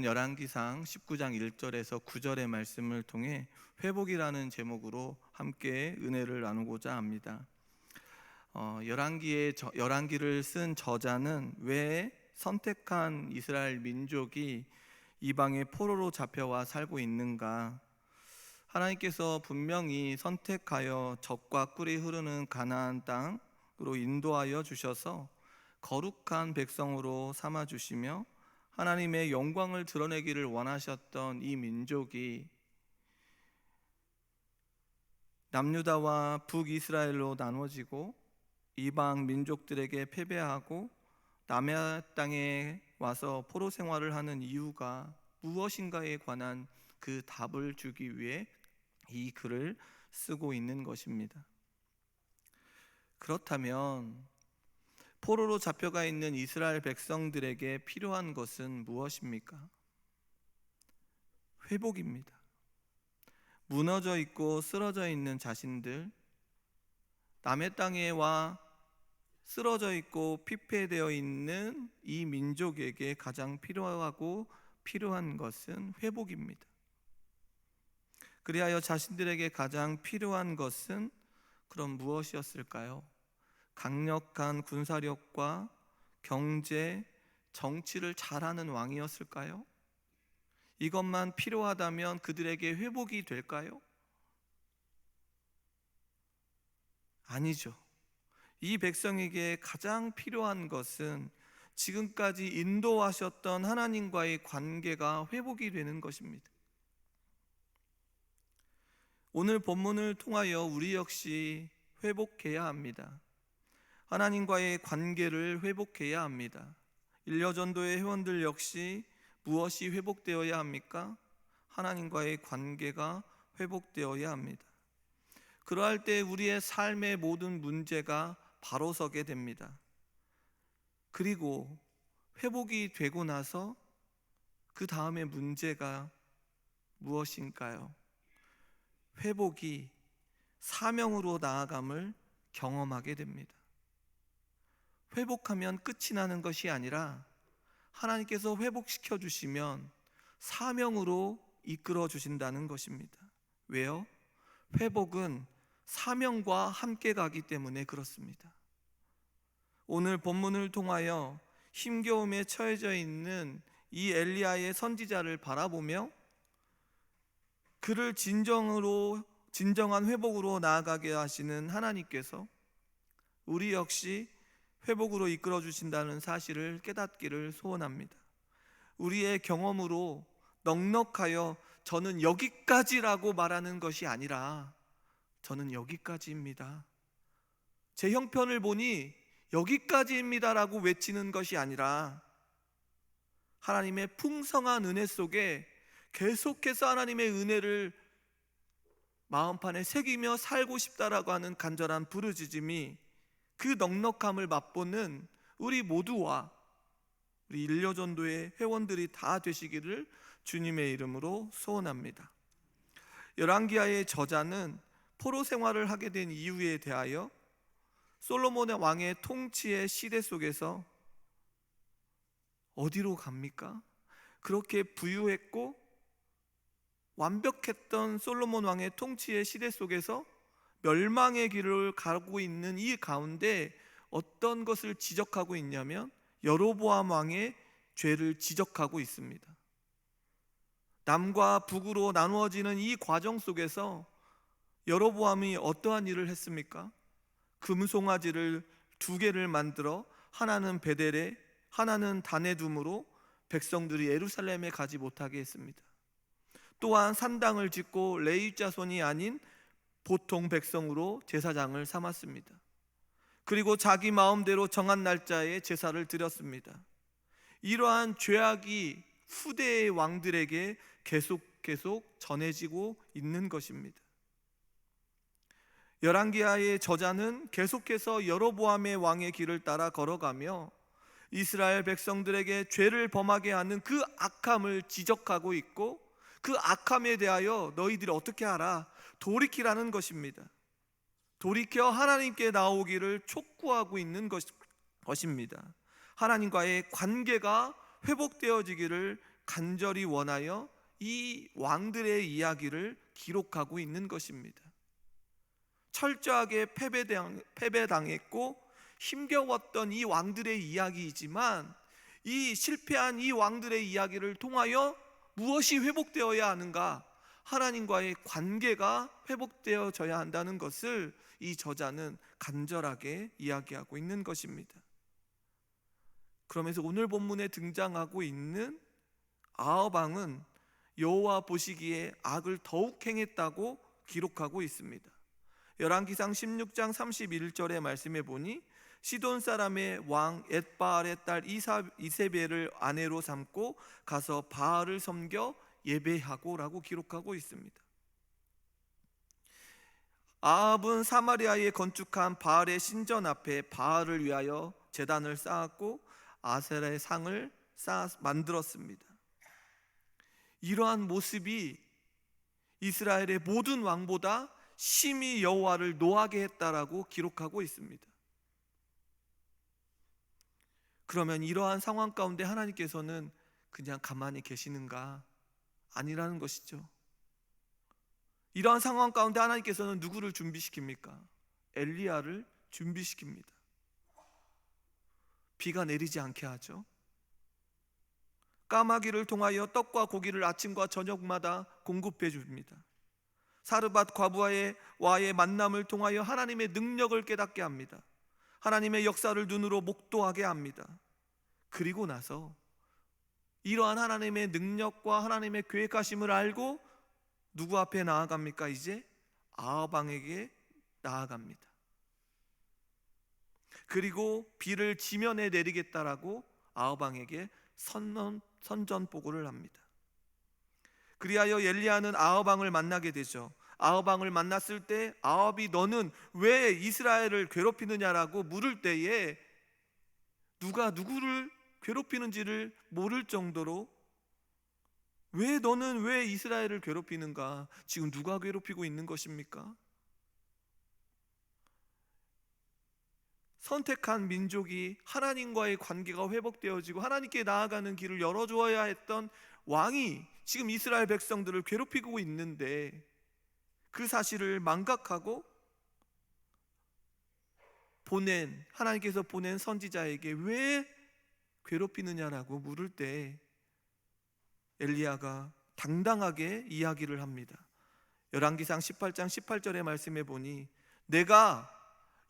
열왕기상 19장 1절에서 9절의 말씀을 통해 회복이라는 제목으로 함께 은혜를 나누고자 합니다. 열왕기를 쓴 저자는 왜 선택한 이스라엘 민족이 이방의 포로로 잡혀와 살고 있는가? 하나님께서 분명히 선택하여 젖과 꿀이 흐르는 가나안 땅으로 인도하여 주셔서 거룩한 백성으로 삼아 주시며 하나님의 영광을 드러내기를 원하셨던 이 민족이 남유다와 북이스라엘로 나눠지고 이방 민족들에게 패배하고 남의 땅에 와서 포로 생활을 하는 이유가 무엇인가에 관한 그 답을 주기 위해 이 글을 쓰고 있는 것입니다. 그렇다면 포로로 잡혀가 있는 이스라엘 백성들에게 필요한 것은 무엇입니까? 회복입니다. 무너져 있고 쓰러져 있는 자신들, 남의 땅에 와 쓰러져 있고 피폐되어 있는 이 민족에게 가장 필요하고 필요한 것은 회복입니다. 그리하여 자신들에게 가장 필요한 것은 그럼 무엇이었을까요? 강력한 군사력과 경제, 정치를 잘하는 왕이었을까요? 이것만 필요하다면 그들에게 회복이 될까요? 아니죠. 이 백성에게 가장 필요한 것은 지금까지 인도하셨던 하나님과의 관계가 회복이 되는 것입니다. 오늘 본문을 통하여 우리 역시 회복해야 합니다. 하나님과의 관계를 회복해야 합니다. 일려전도의 회원들 역시 무엇이 회복되어야 합니까? 하나님과의 관계가 회복되어야 합니다. 그러할 때 우리의 삶의 모든 문제가 바로 서게 됩니다. 그리고 회복이 되고 나서 그 다음에 문제가 무엇인가요? 회복이 사명으로 나아감을 경험하게 됩니다. 회복하면 끝이 나는 것이 아니라 하나님께서 회복시켜 주시면 사명으로 이끌어 주신다는 것입니다. 왜요? 회복은 사명과 함께 가기 때문에 그렇습니다. 오늘 본문을 통하여 힘겨움에 처해져 있는 이 엘리야의 선지자를 바라보며 그를 진정한 회복으로 나아가게 하시는 하나님께서 우리 역시 회복으로 이끌어 주신다는 사실을 깨닫기를 소원합니다. 우리의 경험으로 넉넉하여 저는 여기까지라고 말하는 것이 아니라 저는 여기까지입니다, 제 형편을 보니 여기까지입니다라고 외치는 것이 아니라 하나님의 풍성한 은혜 속에 계속해서 하나님의 은혜를 마음판에 새기며 살고 싶다라고 하는 간절한 부르짖음이 그 넉넉함을 맛보는 우리 모두와 우리 일려전도의 회원들이 다 되시기를 주님의 이름으로 소원합니다. 열왕기하의 저자는 포로 생활을 하게 된 이유에 대하여 솔로몬의 왕의 통치의 시대 속에서 어디로 갑니까? 그렇게 부유했고 완벽했던 솔로몬 왕의 통치의 시대 속에서 멸망의 길을 가고 있는 이 가운데 어떤 것을 지적하고 있냐면 여로보암 왕의 죄를 지적하고 있습니다. 남과 북으로 나누어지는 이 과정 속에서 여로보암이 어떠한 일을 했습니까? 금송아지를 2개를 만들어 하나는 베델에 하나는 단에 둠으로 백성들이 예루살렘에 가지 못하게 했습니다. 또한 산당을 짓고 레위 자손이 아닌 보통 백성으로 제사장을 삼았습니다. 그리고 자기 마음대로 정한 날짜에 제사를 드렸습니다. 이러한 죄악이 후대의 왕들에게 계속 전해지고 있는 것입니다. 열왕기하의 저자는 계속해서 여로보암의 왕의 길을 따라 걸어가며 이스라엘 백성들에게 죄를 범하게 하는 그 악함을 지적하고 있고 그 악함에 대하여 너희들이 어떻게 하라? 돌이키라는 것입니다. 돌이켜 하나님께 나오기를 촉구하고 있는 것입니다. 하나님과의 관계가 회복되어지기를 간절히 원하여 이 왕들의 이야기를 기록하고 있는 것입니다. 철저하게 패배당했고 힘겨웠던 이 왕들의 이야기이지만, 이 실패한 이 왕들의 이야기를 통하여 무엇이 회복되어야 하는가? 하나님과의 관계가 회복되어져야 한다는 것을 이 저자는 간절하게 이야기하고 있는 것입니다. 그러면서 오늘 본문에 등장하고 있는 아합 왕은 여호와 보시기에 악을 더욱 행했다고 기록하고 있습니다. 열왕기상 16장 31절의 말씀에 보니 시돈 사람의 왕 엣바알의 딸 이세벨을 아내로 삼고 가서 바알을 섬겨 예배하고 라고 기록하고 있습니다. 아합은 사마리아에 건축한 바알의 신전 앞에 바알을 위하여 제단을 쌓았고 아세라의 상을 만들었습니다. 이러한 모습이 이스라엘의 모든 왕보다 심히 여호와를 노하게 했다라고 기록하고 있습니다. 그러면 이러한 상황 가운데 하나님께서는 그냥 가만히 계시는가? 아니라는 것이죠. 이러한 상황 가운데 하나님께서는 누구를 준비시킵니까? 엘리야를 준비시킵니다. 비가 내리지 않게 하죠. 까마귀를 통하여 떡과 고기를 아침과 저녁마다 공급해 줍니다. 사르밧 과부와의 만남을 통하여 하나님의 능력을 깨닫게 합니다. 하나님의 역사를 눈으로 목도하게 합니다. 그리고 나서 이러한 하나님의 능력과 하나님의 계획하심을 알고 누구 앞에 나아갑니까? 이제 아합 왕에게 나아갑니다. 그리고 비를 지면에 내리겠다라고 아합 왕에게 선전포고를 합니다. 그리하여 엘리야는 아합 왕을 만나게 되죠. 아합 왕을 만났을 때 아합이 너는 왜 이스라엘을 괴롭히느냐라고 물을 때에 누가 누구를 괴롭히는지를 모를 정도로 너는 왜 이스라엘을 괴롭히는가? 지금 누가 괴롭히고 있는 것입니까? 선택한 민족이 하나님과의 관계가 회복되어지고 하나님께 나아가는 길을 열어주어야 했던 왕이 지금 이스라엘 백성들을 괴롭히고 있는데, 그 사실을 망각하고 하나님께서 보낸 선지자에게 왜 괴롭히느냐라고 물을 때 엘리야가 당당하게 이야기를 합니다. 열왕기상 18장 18절의 말씀에 보니 내가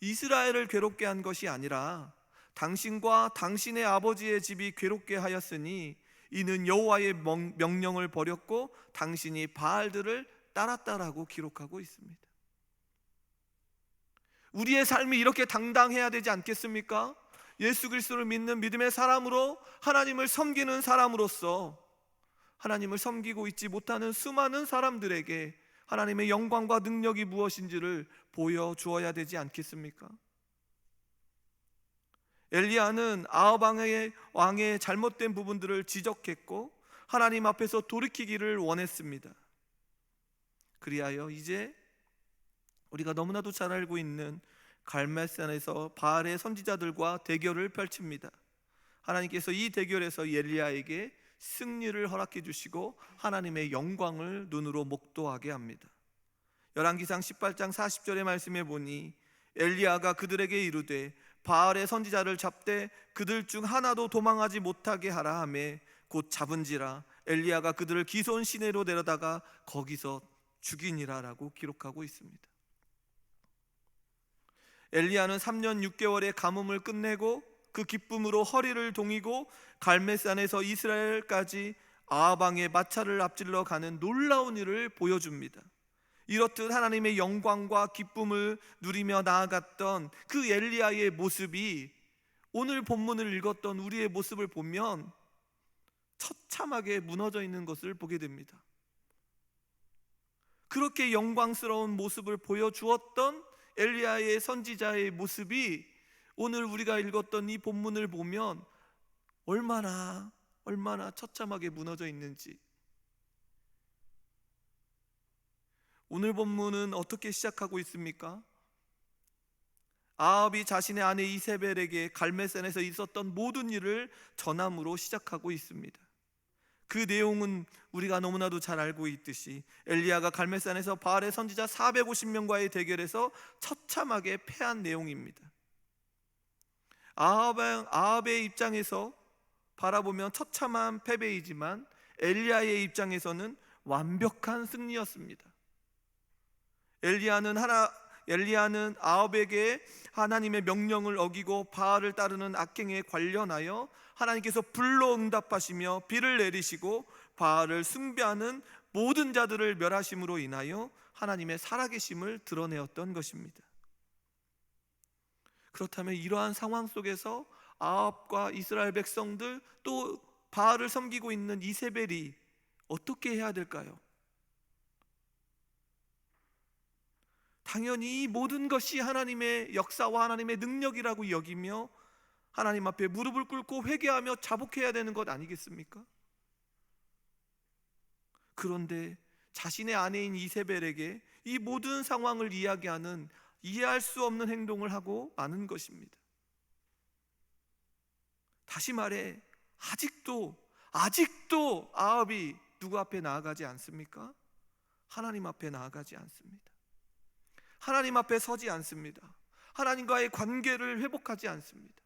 이스라엘을 괴롭게 한 것이 아니라 당신과 당신의 아버지의 집이 괴롭게 하였으니 이는 여호와의 명령을 버렸고 당신이 바알들을 따랐다라고 기록하고 있습니다. 우리의 삶이 이렇게 당당해야 되지 않겠습니까? 예수 그리스도를 믿는 믿음의 사람으로, 하나님을 섬기는 사람으로서 하나님을 섬기고 있지 못하는 수많은 사람들에게 하나님의 영광과 능력이 무엇인지를 보여주어야 되지 않겠습니까? 엘리야는 아합 왕의 잘못된 부분들을 지적했고 하나님 앞에서 돌이키기를 원했습니다. 그리하여 이제 우리가 너무나도 잘 알고 있는 갈멜산에서 바알의 선지자들과 대결을 펼칩니다. 하나님께서 이 대결에서 엘리야에게 승리를 허락해 주시고 하나님의 영광을 눈으로 목도하게 합니다. 열왕기상 18장 40절의 말씀에 보니 엘리야가 그들에게 이르되 바알의 선지자를 잡되 그들 중 하나도 도망하지 못하게 하라 하매 곧 잡은지라 엘리야가 그들을 기손 시내로 데려다가 거기서 죽이니라라고 기록하고 있습니다. 엘리야는 3년 6개월의 가뭄을 끝내고 그 기쁨으로 허리를 동이고 갈멜산에서 이스라엘까지 아합 왕의 마차를 앞질러 가는 놀라운 일을 보여줍니다. 이렇듯 하나님의 영광과 기쁨을 누리며 나아갔던 그 엘리야의 모습이 오늘 본문을 읽었던 우리의 모습을 보면 처참하게 무너져 있는 것을 보게 됩니다. 그렇게 영광스러운 모습을 보여주었던 엘리야의 선지자의 모습이 오늘 우리가 읽었던 이 본문을 보면 얼마나 처참하게 무너져 있는지. 오늘 본문은 어떻게 시작하고 있습니까? 아합이 자신의 아내 이세벨에게 갈멜산에서 있었던 모든 일을 전함으로 시작하고 있습니다. 그 내용은 우리가 너무나도 잘 알고 있듯이 엘리야가 갈멜산에서 바알의 선지자 450명과의 대결에서 처참하게 패한 내용입니다. 아합의 입장에서 바라보면 처참한 패배이지만 엘리야의 입장에서는 완벽한 승리였습니다. 엘리야는 아합에게 하나님의 명령을 어기고 바알을 따르는 악행에 관련하여 하나님께서 불로 응답하시며 비를 내리시고 바알을 숭배하는 모든 자들을 멸하심으로 인하여 하나님의 살아계심을 드러내었던 것입니다. 그렇다면 이러한 상황 속에서 아합과 이스라엘 백성들, 또 바알을 섬기고 있는 이세벨이 어떻게 해야 될까요? 당연히 이 모든 것이 하나님의 역사와 하나님의 능력이라고 여기며 하나님 앞에 무릎을 꿇고 회개하며 자복해야 되는 것 아니겠습니까? 그런데 자신의 아내인 이세벨에게 이 모든 상황을 이야기하는 이해할 수 없는 행동을 하고 마는 것입니다. 다시 말해 아직도 아합이 누구 앞에 나아가지 않습니까? 하나님 앞에 나아가지 않습니다. 하나님 앞에 서지 않습니다. 하나님과의 관계를 회복하지 않습니다.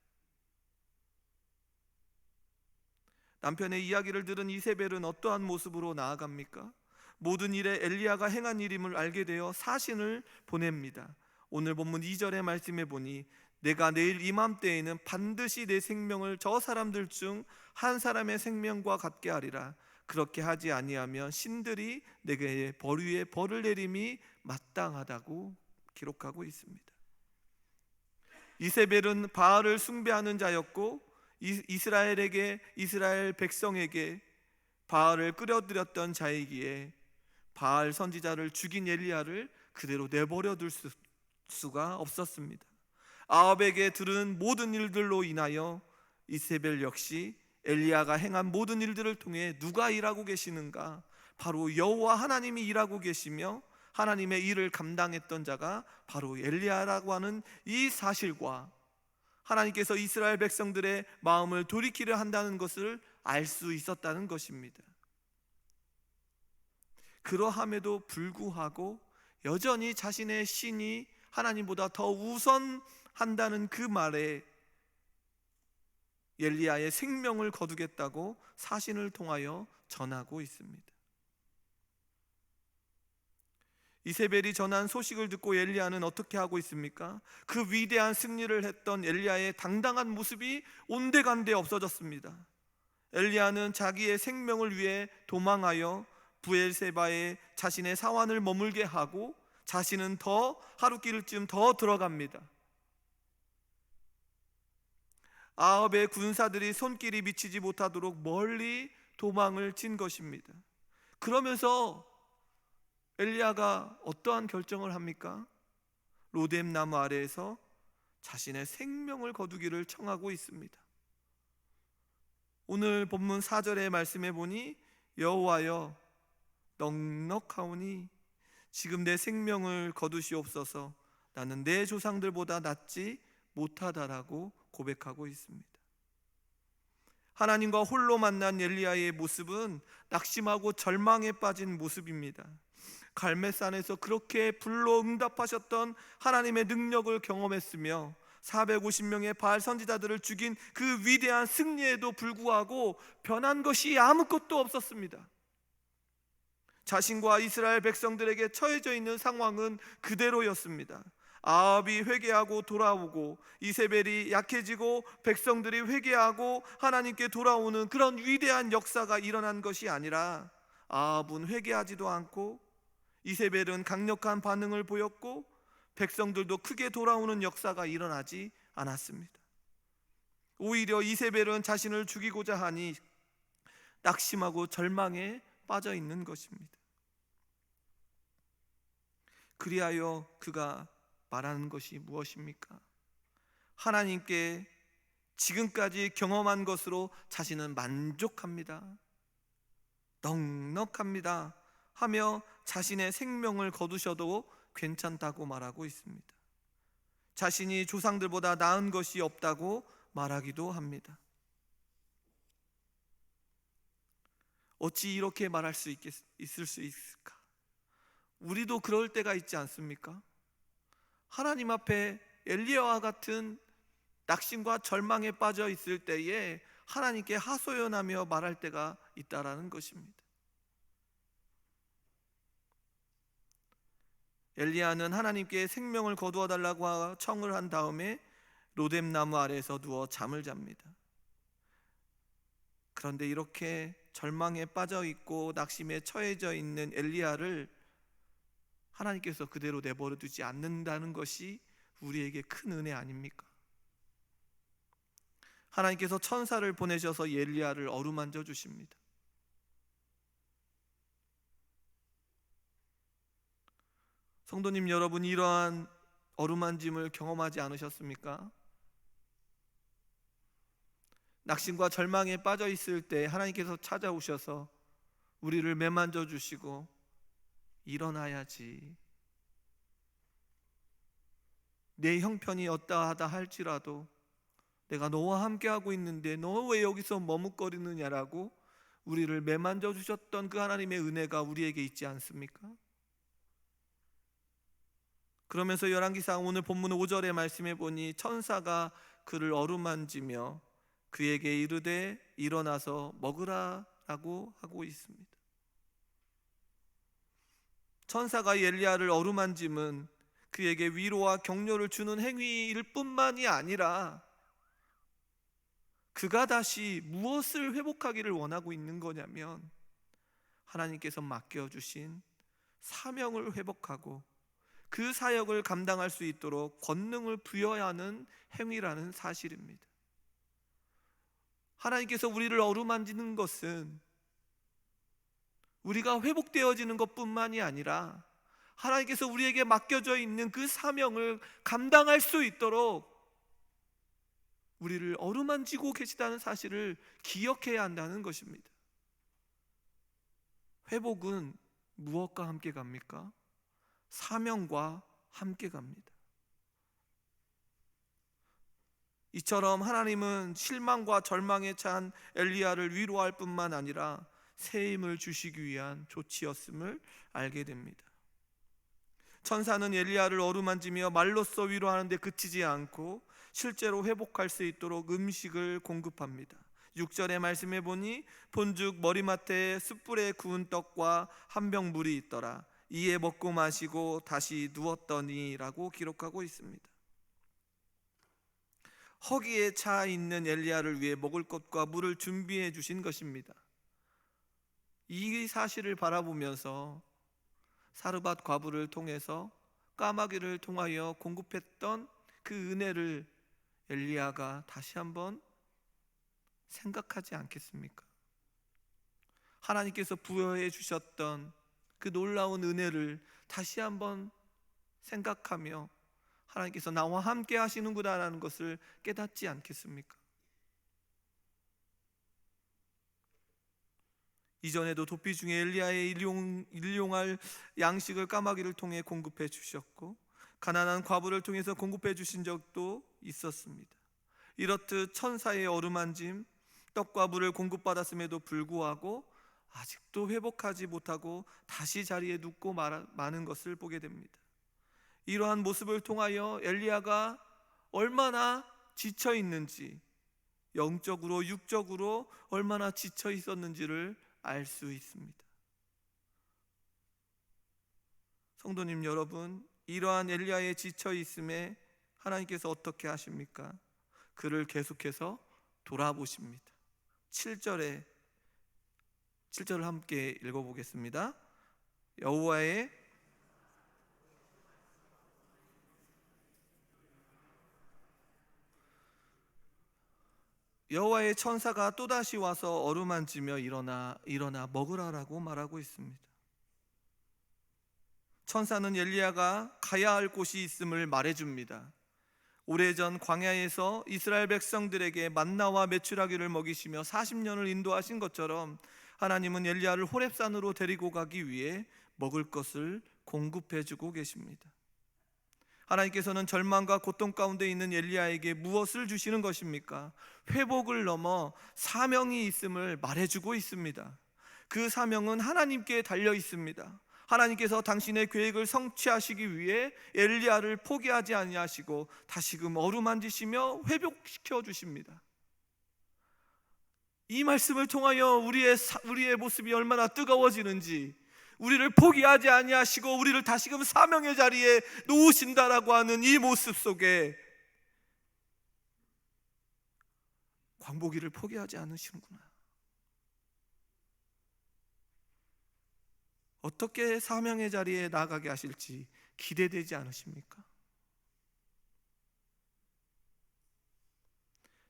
남편의 이야기를 들은 이세벨은 어떠한 모습으로 나아갑니까? 모든 일에 엘리야가 행한 일임을 알게 되어 사신을 보냅니다. 오늘 본문 2절의 말씀에 보니 내가 내일 이맘때에는 반드시 내 생명을 저 사람들 중 한 사람의 생명과 같게 하리라. 그렇게 하지 아니하면 신들이 내게 벌 위에 벌을 내림이 마땅하다고 기록하고 있습니다. 이세벨은 바알을 숭배하는 자였고 이스라엘 백성에게 바알을 끌어들였던 자이기에 바알 선지자를 죽인 엘리야를 그대로 내버려 둘 수가 없었습니다. 아합에게 들은 모든 일들로 인하여 이세벨 역시 엘리야가 행한 모든 일들을 통해 누가 일하고 계시는가? 바로 여호와 하나님이 일하고 계시며 하나님의 일을 감당했던 자가 바로 엘리야라고 하는 이 사실과 하나님께서 이스라엘 백성들의 마음을 돌이키려 한다는 것을 알 수 있었다는 것입니다. 그러함에도 불구하고 여전히 자신의 신이 하나님보다 더 우선한다는 그 말에 엘리야의 생명을 거두겠다고 사신을 통하여 전하고 있습니다. 이세벨이 전한 소식을 듣고 엘리야는 어떻게 하고 있습니까? 그 위대한 승리를 했던 엘리야의 당당한 모습이 온데간데 없어졌습니다. 엘리야는 자기의 생명을 위해 도망하여 브엘세바에 자신의 사환을 머물게 하고 자신은 더 하루길쯤 더 들어갑니다. 아합의 군사들이 손길이 미치지 못하도록 멀리 도망을 친 것입니다. 그러면서 엘리야가 어떠한 결정을 합니까? 로뎀 나무 아래에서 자신의 생명을 거두기를 청하고 있습니다. 오늘 본문 4절의 말씀에 보니 여호와여 넉넉하오니 지금 내 생명을 거두시옵소서. 나는 내 조상들보다 낫지 못하다라고 고백하고 있습니다. 하나님과 홀로 만난 엘리야의 모습은 낙심하고 절망에 빠진 모습입니다. 갈멜산에서 그렇게 불로 응답하셨던 하나님의 능력을 경험했으며 450명의 바알 선지자들을 죽인 그 위대한 승리에도 불구하고 변한 것이 아무것도 없었습니다. 자신과 이스라엘 백성들에게 처해져 있는 상황은 그대로였습니다. 아합이 회개하고 돌아오고 이세벨이 약해지고 백성들이 회개하고 하나님께 돌아오는 그런 위대한 역사가 일어난 것이 아니라 아합은 회개하지도 않고 이세벨은 강력한 반응을 보였고 백성들도 크게 돌아오는 역사가 일어나지 않았습니다. 오히려 이세벨은 자신을 죽이고자 하니 낙심하고 절망에 빠져 있는 것입니다. 그리하여 그가 말하는 것이 무엇입니까? 하나님께 지금까지 경험한 것으로 자신은 만족합니다. 넉넉합니다 하며 자신의 생명을 거두셔도 괜찮다고 말하고 있습니다. 자신이 조상들보다 나은 것이 없다고 말하기도 합니다. 어찌 이렇게 말할 수 있을 수 있을까? 우리도 그럴 때가 있지 않습니까? 하나님 앞에 엘리야와 같은 낙심과 절망에 빠져 있을 때에 하나님께 하소연하며 말할 때가 있다라는 것입니다. 엘리야는 하나님께 생명을 거두어 달라고 청을 한 다음에 로뎀나무 아래에서 누워 잠을 잡니다. 그런데 이렇게 절망에 빠져 있고 낙심에 처해져 있는 엘리야를 하나님께서 그대로 내버려 두지 않는다는 것이 우리에게 큰 은혜 아닙니까? 하나님께서 천사를 보내셔서 엘리야를 어루만져 주십니다. 성도님 여러분, 이러한 어루만짐을 경험하지 않으셨습니까? 낙심과 절망에 빠져 있을 때 하나님께서 찾아오셔서 우리를 매만져 주시고 일어나야지, 내 형편이 어떠하다 할지라도 내가 너와 함께하고 있는데 너 왜 여기서 머뭇거리느냐라고 우리를 매만져 주셨던 그 하나님의 은혜가 우리에게 있지 않습니까? 그러면서 열왕기상 오늘 본문 5절의 말씀에 보니 천사가 그를 어루만지며 그에게 이르되 일어나서 먹으라라고 하고 있습니다. 천사가 엘리야를 어루만짐은 그에게 위로와 격려를 주는 행위일 뿐만이 아니라 그가 다시 무엇을 회복하기를 원하고 있는 거냐면 하나님께서 맡겨주신 사명을 회복하고 그 사역을 감당할 수 있도록 권능을 부여하는 행위라는 사실입니다. 하나님께서 우리를 어루만지는 것은 우리가 회복되어지는 것뿐만이 아니라 하나님께서 우리에게 맡겨져 있는 그 사명을 감당할 수 있도록 우리를 어루만지고 계시다는 사실을 기억해야 한다는 것입니다. 회복은 무엇과 함께 갑니까? 사명과 함께 갑니다. 이처럼 하나님은 실망과 절망에 찬 엘리야를 위로할 뿐만 아니라 새 힘을 주시기 위한 조치였음을 알게 됩니다. 천사는 엘리야를 어루만지며 말로써 위로하는데 그치지 않고 실제로 회복할 수 있도록 음식을 공급합니다. 6절의 말씀에 보니 본즉 머리맡에 숯불에 구운 떡과 한 병 물이 있더라. 이에 먹고 마시고 다시 누웠더니 라고 기록하고 있습니다. 허기에 차 있는 엘리야를 위해 먹을 것과 물을 준비해 주신 것입니다. 이 사실을 바라보면서 사르밧 과부를 통해서 까마귀를 통하여 공급했던 그 은혜를 엘리야가 다시 한번 생각하지 않겠습니까? 하나님께서 부여해 주셨던 그 놀라운 은혜를 다시 한번 생각하며 하나님께서 나와 함께 하시는구나라는 것을 깨닫지 않겠습니까? 이전에도 도피 중에 엘리야의 일용할 양식을 까마귀를 통해 공급해 주셨고 가난한 과부를 통해서 공급해 주신 적도 있었습니다. 이렇듯 천사의 어루만짐, 떡과 물을 공급받았음에도 불구하고 아직도 회복하지 못하고 다시 자리에 눕고 마는 것을 보게 됩니다. 이러한 모습을 통하여 엘리야가 얼마나 지쳐 있는지, 영적으로 육적으로 얼마나 지쳐 있었는지를 알 수 있습니다. 성도님 여러분, 이러한 엘리야의 지쳐 있음에 하나님께서 어떻게 하십니까? 그를 계속해서 돌아보십니다. 7절을 함께 읽어보겠습니다. 여호와의 천사가 또다시 와서 어루만지며 일어나 먹으라라고 말하고 있습니다. 천사는 엘리야가 가야 할 곳이 있음을 말해줍니다. 오래전 광야에서 이스라엘 백성들에게 만나와 메추라기를 먹이시며 40년을 인도하신 것처럼 하나님은 엘리야를 호렙산으로 데리고 가기 위해 먹을 것을 공급해주고 계십니다. 하나님께서는 절망과 고통 가운데 있는 엘리야에게 무엇을 주시는 것입니까? 회복을 넘어 사명이 있음을 말해주고 있습니다. 그 사명은 하나님께 달려 있습니다. 하나님께서 당신의 계획을 성취하시기 위해 엘리야를 포기하지 아니하시고 다시금 어루만지시며 회복시켜 주십니다. 이 말씀을 통하여 우리의 모습이 얼마나 뜨거워지는지, 우리를 포기하지 아니하시고 우리를 다시금 사명의 자리에 놓으신다라고 하는 이 모습 속에 광복이를 포기하지 않으시는구나. 어떻게 사명의 자리에 나가게 하실지 기대되지 않으십니까?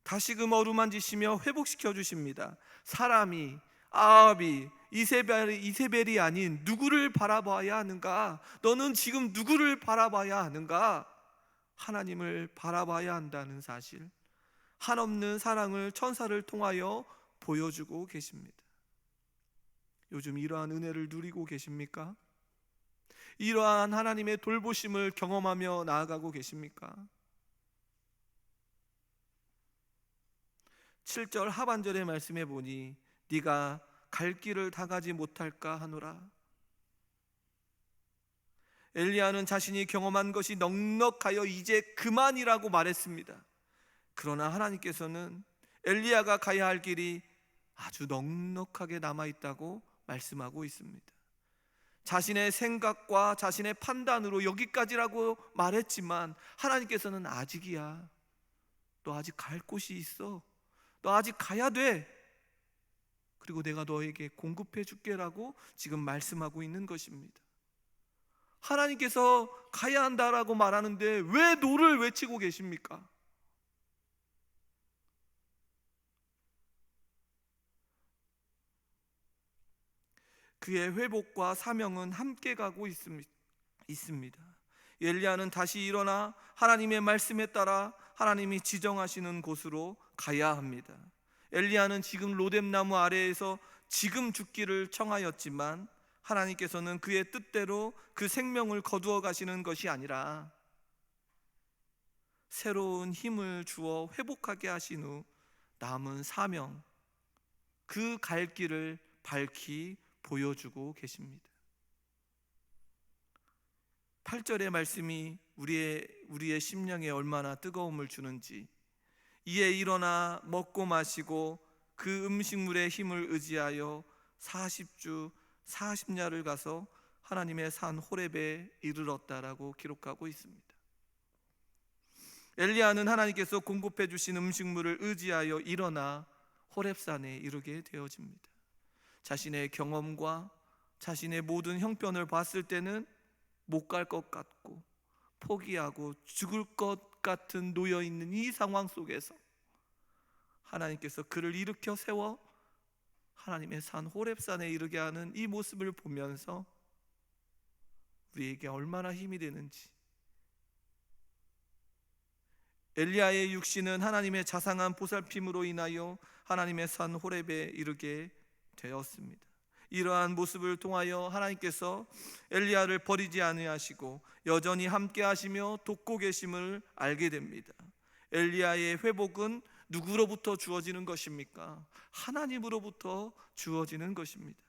다시금 어루만지시며 회복시켜 주십니다. 사람이, 아합이, 이세벨이 아닌 누구를 바라봐야 하는가? 너는 지금 누구를 바라봐야 하는가? 하나님을 바라봐야 한다는 사실, 한없는 사랑을 천사를 통하여 보여주고 계십니다. 요즘 이러한 은혜를 누리고 계십니까? 이러한 하나님의 돌보심을 경험하며 나아가고 계십니까? 7절 하반절의 말씀에 보니 네가 갈 길을 다 가지 못할까 하노라. 엘리야는 자신이 경험한 것이 넉넉하여 이제 그만이라고 말했습니다. 그러나 하나님께서는 엘리야가 가야 할 길이 아주 넉넉하게 남아있다고 말씀하고 있습니다. 자신의 생각과 자신의 판단으로 여기까지라고 말했지만 하나님께서는 아직이야, 너 아직 갈 곳이 있어, 너 아직 가야 돼, 그리고 내가 너에게 공급해 줄게라고 지금 말씀하고 있는 것입니다. 하나님께서 가야 한다라고 말하는데 왜 노를 외치고 계십니까? 그의 회복과 사명은 함께 가고 있습니다. 엘리야는 다시 일어나 하나님의 말씀에 따라 하나님이 지정하시는 곳으로 가야 합니다. 엘리야는 지금 로뎀나무 아래에서 지금 죽기를 청하였지만 하나님께서는 그의 뜻대로 그 생명을 거두어 가시는 것이 아니라 새로운 힘을 주어 회복하게 하신 후 남은 사명, 그 갈 길을 밝히 보여주고 계십니다. 8절의 말씀이 우리의 심령에 얼마나 뜨거움을 주는지, 이에 일어나 먹고 마시고 그 음식물의 힘을 의지하여 40주 40야를 가서 하나님의 산 호렙에 이르렀다라고 기록하고 있습니다. 엘리야는 하나님께서 공급해 주신 음식물을 의지하여 일어나 호렙산에 이르게 되어집니다. 자신의 경험과 자신의 모든 형편을 봤을 때는 못 갈 것 같고 포기하고 죽을 것 같은 놓여있는 이 상황 속에서 하나님께서 그를 일으켜 세워 하나님의 산 호렙산에 이르게 하는 이 모습을 보면서 우리에게 얼마나 힘이 되는지, 엘리야의 육신은 하나님의 자상한 보살핌으로 인하여 하나님의 산 호렙에 이르게 되었습니다. 이러한 모습을 통하여 하나님께서 엘리야를 버리지 아니하시고 여전히 함께 하시며 돕고 계심을 알게 됩니다. 엘리야의 회복은 누구로부터 주어지는 것입니까? 하나님으로부터 주어지는 것입니다.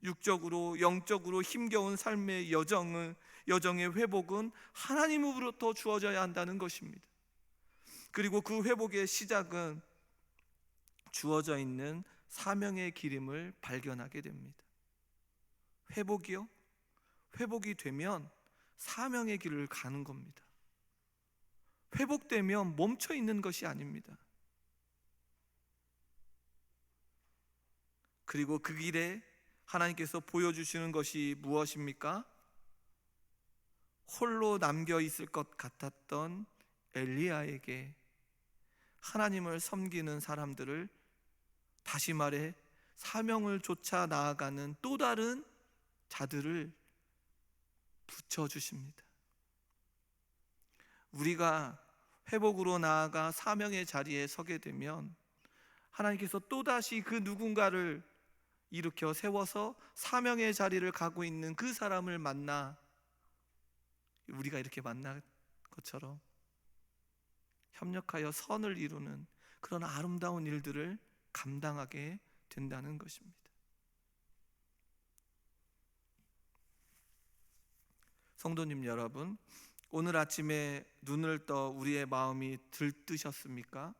육적으로 영적으로 힘겨운 삶의 여정의 회복은 하나님으로부터 주어져야 한다는 것입니다. 그리고 그 회복의 시작은 주어져 있는 사명의 기림을 발견하게 됩니다. 회복이요? 회복이 되면 사명의 길을 가는 겁니다. 회복되면 멈춰 있는 것이 아닙니다. 그리고 그 길에 하나님께서 보여주시는 것이 무엇입니까? 홀로 남겨 있을 것 같았던 엘리야에게 하나님을 섬기는 사람들을, 다시 말해 사명을 쫓아 나아가는 또 다른 자들을 붙여주십니다. 우리가 회복으로 나아가 사명의 자리에 서게 되면 하나님께서 또다시 그 누군가를 일으켜 세워서 사명의 자리를 가고 있는 그 사람을 만나 우리가 이렇게 만난 것처럼 협력하여 선을 이루는 그런 아름다운 일들을 감당하게 된다는 것입니다. 성도님 여러분, 오늘 아침에 눈을 떠 우리의 마음이 들뜨셨습니까?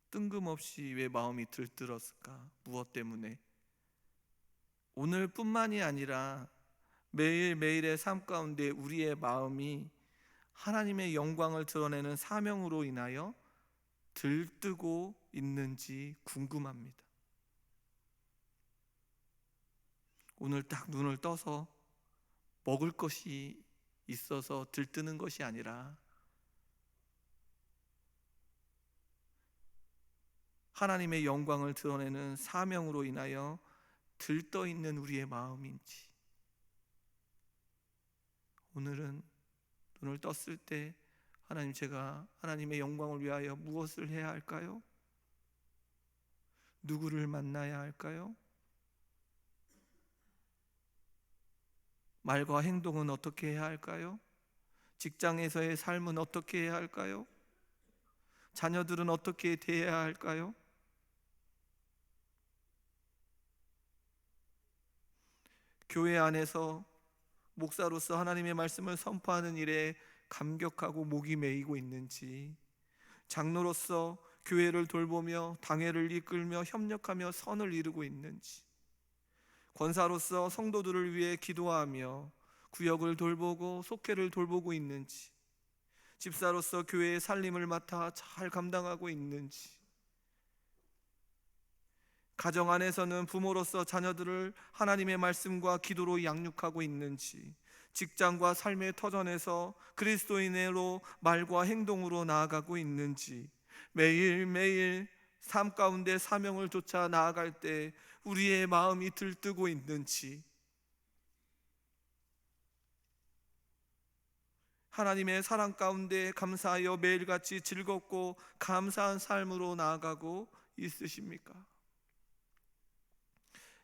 뜬금없이 왜 마음이 들뜨었을까? 무엇 때문에? 오늘뿐만이 아니라 매일매일의 삶 가운데 우리의 마음이 하나님의 영광을 드러내는 사명으로 인하여 들뜨고 있는지 궁금합니다. 오늘 딱 눈을 떠서 먹을 것이 있어서 들뜨는 것이 아니라 하나님의 영광을 드러내는 사명으로 인하여 들떠 있는 우리의 마음인지, 오늘은 눈을 떴을 때 하나님, 제가 하나님의 영광을 위하여 무엇을 해야 할까요? 누구를 만나야 할까요? 말과 행동은 어떻게 해야 할까요? 직장에서의 삶은 어떻게 해야 할까요? 자녀들은 어떻게 대해야 할까요? 교회 안에서 목사로서 하나님의 말씀을 선포하는 일에 감격하고 목이 메이고 있는지, 장로로서 교회를 돌보며 당회를 이끌며 협력하며 선을 이루고 있는지, 권사로서 성도들을 위해 기도하며 구역을 돌보고 속회를 돌보고 있는지, 집사로서 교회의 살림을 맡아 잘 감당하고 있는지, 가정 안에서는 부모로서 자녀들을 하나님의 말씀과 기도로 양육하고 있는지, 직장과 삶의 터전에서 그리스도인으로 말과 행동으로 나아가고 있는지, 매일매일 삶 가운데 사명을 쫓아 나아갈 때 우리의 마음이 들뜨고 있는지, 하나님의 사랑 가운데 감사하여 매일같이 즐겁고 감사한 삶으로 나아가고 있으십니까?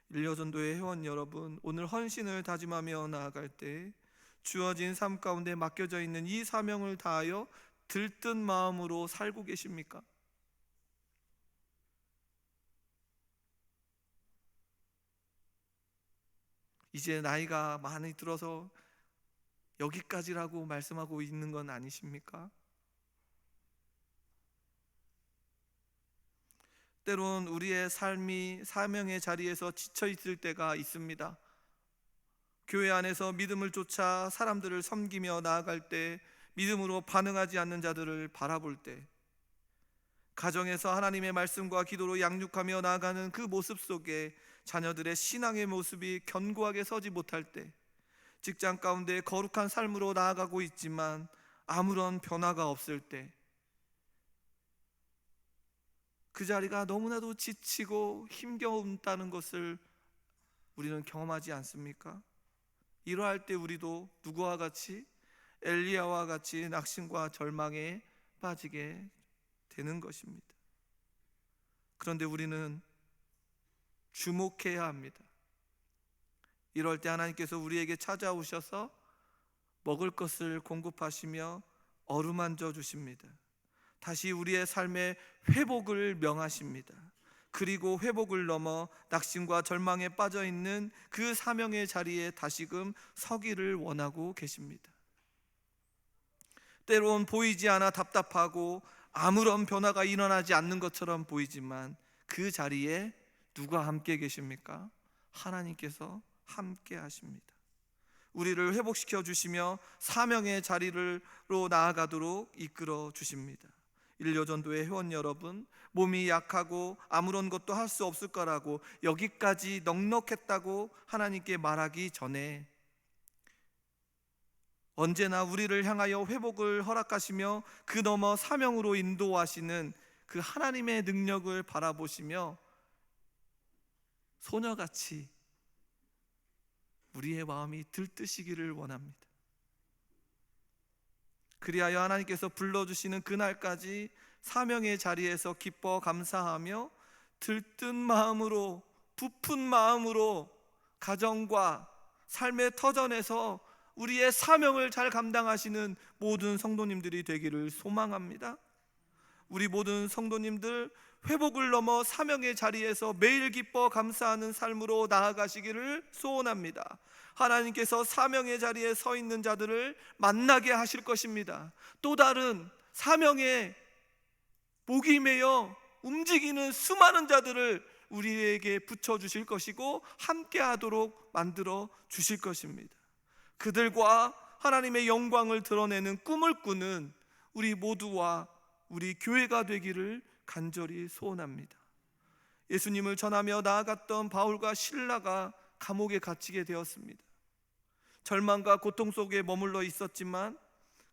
일려전도의 회원 여러분, 오늘 헌신을 다짐하며 나아갈 때 주어진 삶 가운데 맡겨져 있는 이 사명을 다하여 들뜬 마음으로 살고 계십니까? 이제 나이가 많이 들어서 여기까지라고 말씀하고 있는 건 아니십니까? 때론 우리의 삶이 사명의 자리에서 지쳐 있을 때가 있습니다. 교회 안에서 믿음을 쫓아 사람들을 섬기며 나아갈 때 믿음으로 반응하지 않는 자들을 바라볼 때, 가정에서 하나님의 말씀과 기도로 양육하며 나아가는 그 모습 속에 자녀들의 신앙의 모습이 견고하게 서지 못할 때, 직장 가운데 거룩한 삶으로 나아가고 있지만 아무런 변화가 없을 때, 그 자리가 너무나도 지치고 힘겨운다는 것을 우리는 경험하지 않습니까? 이러할 때 우리도 누구와 같이, 엘리야와 같이 낙심과 절망에 빠지게 되는 것입니다. 그런데 우리는 주목해야 합니다. 이럴 때 하나님께서 우리에게 찾아오셔서 먹을 것을 공급하시며 어루만져 주십니다. 다시 우리의 삶에 회복을 명하십니다. 그리고 회복을 넘어 낙심과 절망에 빠져 있는 그 사명의 자리에 다시금 서기를 원하고 계십니다. 때론 보이지 않아 답답하고 아무런 변화가 일어나지 않는 것처럼 보이지만 그 자리에 누가 함께 계십니까? 하나님께서 함께 하십니다. 우리를 회복시켜 주시며 사명의 자리로 나아가도록 이끌어 주십니다. 일요전도의 회원 여러분, 몸이 약하고 아무런 것도 할 수 없을 거라고 여기까지 넉넉했다고 하나님께 말하기 전에 언제나 우리를 향하여 회복을 허락하시며 그 너머 사명으로 인도하시는 그 하나님의 능력을 바라보시며 소녀같이 우리의 마음이 들뜨시기를 원합니다. 그리하여 하나님께서 불러주시는 그날까지 사명의 자리에서 기뻐 감사하며 들뜬 마음으로, 부푼 마음으로 가정과 삶의 터전에서 우리의 사명을 잘 감당하시는 모든 성도님들이 되기를 소망합니다. 우리 모든 성도님들 회복을 넘어 사명의 자리에서 매일 기뻐 감사하는 삶으로 나아가시기를 소원합니다. 하나님께서 사명의 자리에 서 있는 자들을 만나게 하실 것입니다. 또 다른 사명의 목이 메어 움직이는 수많은 자들을 우리에게 붙여주실 것이고 함께 하도록 만들어 주실 것입니다. 그들과 하나님의 영광을 드러내는 꿈을 꾸는 우리 모두와 우리 교회가 되기를 간절히 소원합니다. 예수님을 전하며 나아갔던 바울과 실라가 감옥에 갇히게 되었습니다. 절망과 고통 속에 머물러 있었지만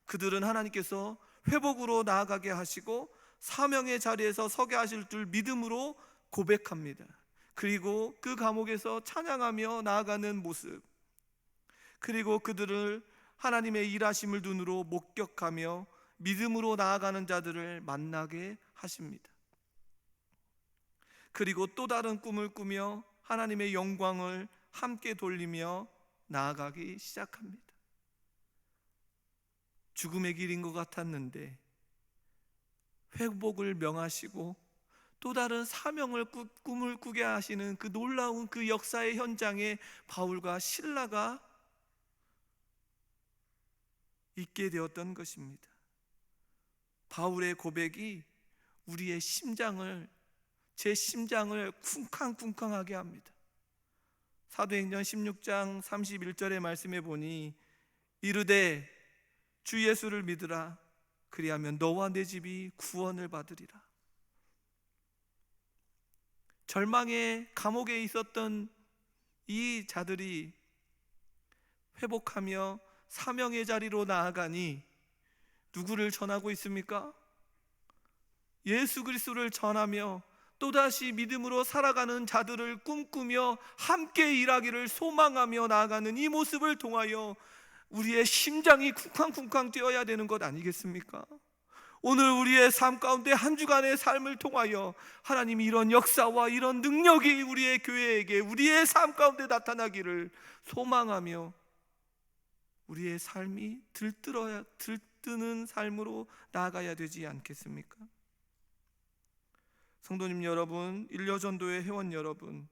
그들은 하나님께서 회복으로 나아가게 하시고 사명의 자리에서 서게 하실 줄 믿음으로 고백합니다. 그리고 그 감옥에서 찬양하며 나아가는 모습, 그리고 그들을 하나님의 일하심을 눈으로 목격하며 믿음으로 나아가는 자들을 만나게 하십니다. 그리고 또 다른 꿈을 꾸며 하나님의 영광을 함께 돌리며 나아가기 시작합니다. 죽음의 길인 것 같았는데 회복을 명하시고 또 다른 사명을 꿈을 꾸게 하시는 그 놀라운 그 역사의 현장에 바울과 실라가 있게 되었던 것입니다. 바울의 고백이 우리의 심장을, 제 심장을 쿵쾅쿵쾅하게 합니다. 사도행전 16장 31절의 말씀에 보니 이르되 주 예수를 믿으라 그리하면 너와 내 집이 구원을 받으리라. 절망의 감옥에 있었던 이 자들이 회복하며 사명의 자리로 나아가니 누구를 전하고 있습니까? 예수 그리스도를 전하며 또다시 믿음으로 살아가는 자들을 꿈꾸며 함께 일하기를 소망하며 나아가는 이 모습을 통하여 우리의 심장이 쿵쾅쿵쾅 뛰어야 되는 것 아니겠습니까? 오늘 우리의 삶 가운데 한 주간의 삶을 통하여 하나님이 이런 역사와 이런 능력이 우리의 교회에게, 우리의 삶 가운데 나타나기를 소망하며 우리의 삶이 들뜨는 삶으로 나아가야 되지 않겠습니까? 성도님 여러분, 일려전도의 회원 여러분,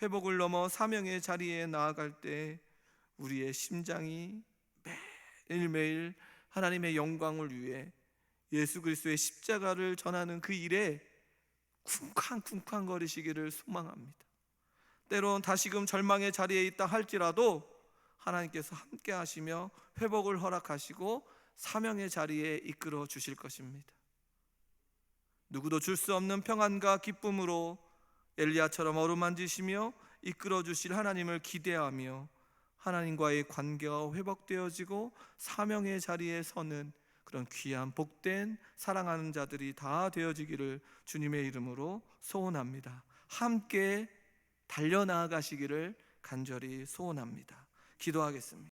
회복을 넘어 사명의 자리에 나아갈 때 우리의 심장이 매일매일 하나님의 영광을 위해 예수 그리스도의 십자가를 전하는 그 일에 쿵쾅쿵쾅 거리시기를 소망합니다. 때론 다시금 절망의 자리에 있다 할지라도 하나님께서 함께 하시며 회복을 허락하시고 사명의 자리에 이끌어 주실 것입니다. 누구도 줄 수 없는 평안과 기쁨으로 엘리야처럼 어루만지시며 이끌어 주실 하나님을 기대하며 하나님과의 관계가 회복되어지고 사명의 자리에 서는 그런 귀한 복된 사랑하는 자들이 다 되어지기를 주님의 이름으로 소원합니다. 함께 달려나가시기를 간절히 소원합니다. 기도하겠습니다.